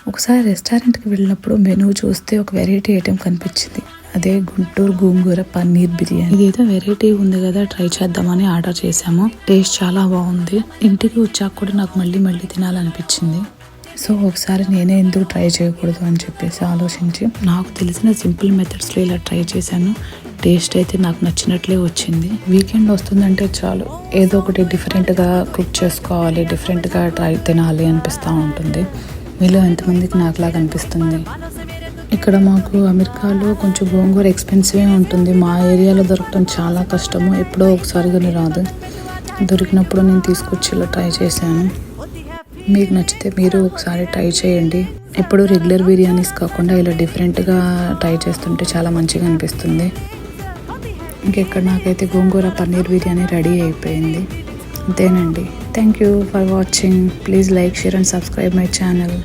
ఒకసారి రెస్టారెంట్కి వెళ్ళినప్పుడు మెనూ చూస్తే ఒక వెరైటీ ఐటెం కనిపించింది. అదే గుంటూరు గోంగూర పన్నీర్ బిర్యానీ. ఇదేదో వెరైటీ ఉంది కదా, ట్రై చేద్దామని ఆర్డర్ చేసాము. టేస్ట్ చాలా బాగుంది. ఇంటికి వచ్చాక కూడా నాకు మళ్ళీ మళ్ళీ తినాలనిపించింది. సో ఒకసారి నేనే ఎందుకు ట్రై చేయకూడదు అని చెప్పేసి ఆలోచించి నాకు తెలిసిన సింపుల్ మెథడ్స్లో ఇలా ట్రై చేశాను. టేస్ట్ అయితే నాకు నచ్చినట్లే వచ్చింది. వీకెండ్ వస్తుందంటే చాలు ఏదో ఒకటి డిఫరెంట్గా కుక్ చేసుకోవాలి, డిఫరెంట్గా తినాలి అనిపిస్తూ ఉంటుంది. మీలో ఎంతమందికి నాకులాగా అనిపిస్తుంది? ఇక్కడ మాకు అమెరికాలో కొంచెం గోంగూర ఎక్స్పెన్సివ్ ఉంటుంది. మా ఏరియాలో దొరకడం చాలా కష్టము. ఎప్పుడో ఒకసారి కానీ రాదు. దొరికినప్పుడు నేను తీసుకొచ్చి ఇలా ట్రై చేశాను. మీకు నచ్చితే మీరు ఒకసారి ట్రై చేయండి. ఎప్పుడు రెగ్యులర్ బిర్యానీస్ కాకుండా ఇలా డిఫరెంట్గా ట్రై చేస్తుంటే చాలా మంచిగా అనిపిస్తుంది. ఇంకెక్కడ నాకైతే గోంగూర పన్నీర్ బిర్యానీ రెడీ అయిపోయింది. అంతేనండి. Thank you for watching. Please like, share and subscribe my channel.